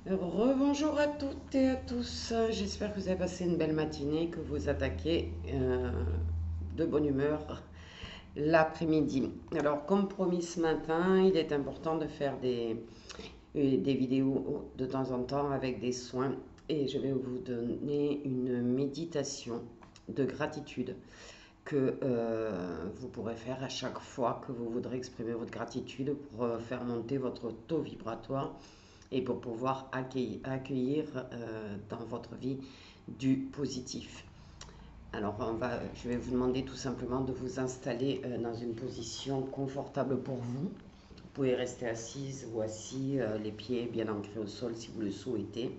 Rebonjour à toutes et à tous. J'espère que vous avez passé une belle matinée, que vous attaquez de bonne humeur l'après-midi. Alors, comme promis ce matin, il est important de faire des vidéos de temps en temps avec des soins et je vais vous donner une méditation de gratitude que vous pourrez faire à chaque fois que vous voudrez exprimer votre gratitude pour faire monter votre taux vibratoire et pour pouvoir accueillir dans votre vie du positif. Alors, je vais vous demander tout simplement de vous installer dans une position confortable pour vous. Vous pouvez rester assise ou assis, les pieds bien ancrés au sol si vous le souhaitez.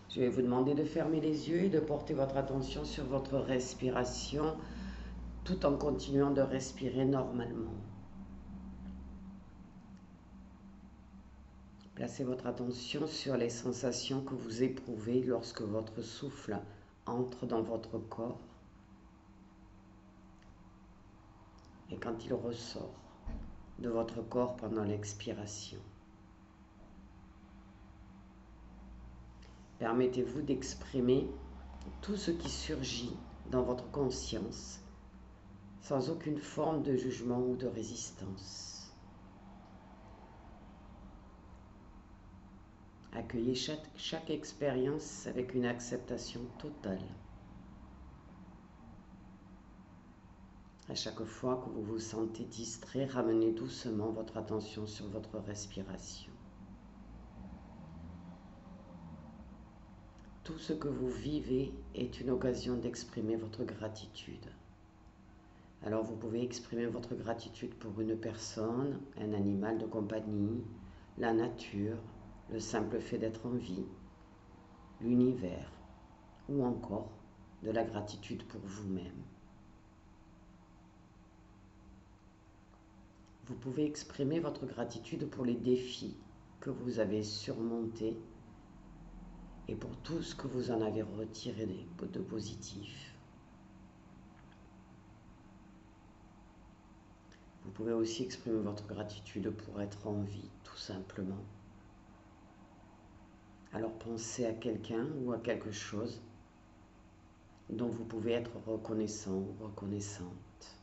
Je vais vous demander de fermer les yeux et de porter votre attention sur votre respiration tout en continuant de respirer normalement. Placez votre attention sur les sensations que vous éprouvez lorsque votre souffle entre dans votre corps et quand il ressort de votre corps pendant l'expiration. Permettez-vous d'exprimer tout ce qui surgit dans votre conscience sans aucune forme de jugement ou de résistance. Accueillez chaque expérience avec une acceptation totale. À chaque fois que vous vous sentez distrait, ramenez doucement votre attention sur votre respiration. Tout ce que vous vivez est une occasion d'exprimer votre gratitude. Alors vous pouvez exprimer votre gratitude pour une personne, un animal de compagnie, la nature, le simple fait d'être en vie, l'univers ou encore de la gratitude pour vous-même. Vous pouvez exprimer votre gratitude pour les défis que vous avez surmontés et pour tout ce que vous en avez retiré de positif. Vous pouvez aussi exprimer votre gratitude pour être en vie, tout simplement. Alors pensez à quelqu'un ou à quelque chose dont vous pouvez être reconnaissant ou reconnaissante.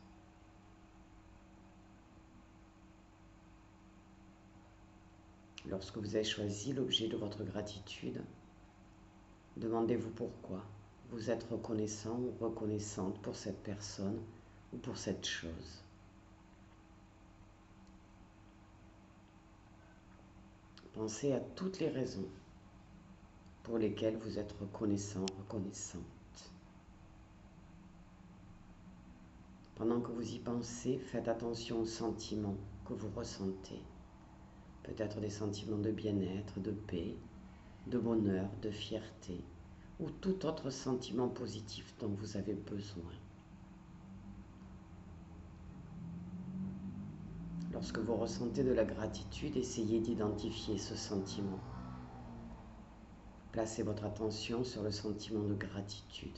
Lorsque vous avez choisi l'objet de votre gratitude, demandez-vous pourquoi vous êtes reconnaissant ou reconnaissante pour cette personne ou pour cette chose. Pensez à toutes les raisons pour lesquelles vous êtes reconnaissant, reconnaissante. Pendant que vous y pensez, faites attention aux sentiments que vous ressentez. Peut-être des sentiments de bien-être, de paix, de bonheur, de fierté ou tout autre sentiment positif dont vous avez besoin. Lorsque vous ressentez de la gratitude, essayez d'identifier ce sentiment. Placez votre attention sur le sentiment de gratitude.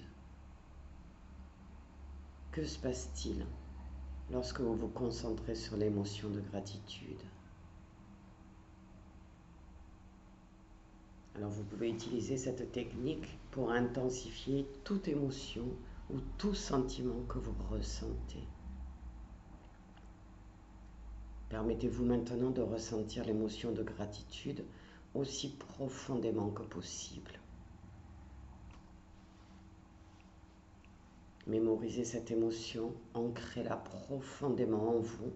Que se passe-t-il lorsque vous vous concentrez sur l'émotion de gratitude? Alors vous pouvez utiliser cette technique pour intensifier toute émotion ou tout sentiment que vous ressentez. Permettez-vous maintenant de ressentir l'émotion de gratitude aussi profondément que possible. Mémorisez cette émotion, ancrez-la profondément en vous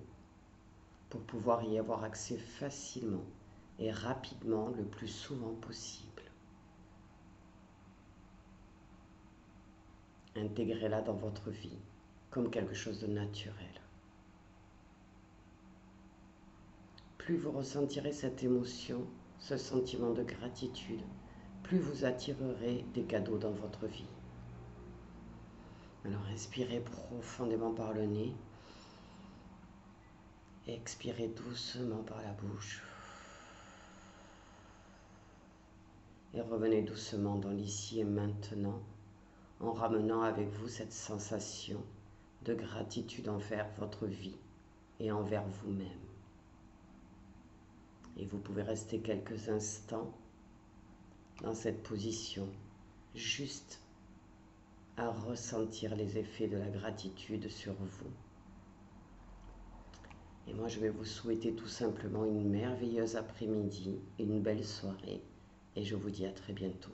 pour pouvoir y avoir accès facilement et rapidement le plus souvent possible. Intégrez-la dans votre vie comme quelque chose de naturel. Plus vous ressentirez cette émotion, ce sentiment de gratitude, plus vous attirerez des cadeaux dans votre vie. Alors inspirez profondément par le nez et expirez doucement par la bouche. Et revenez doucement dans l'ici et maintenant en ramenant avec vous cette sensation de gratitude envers votre vie et envers vous-même. Et vous pouvez rester quelques instants dans cette position, juste à ressentir les effets de la gratitude sur vous. Et moi, je vais vous souhaiter tout simplement une merveilleuse après-midi, une belle soirée, et je vous dis à très bientôt.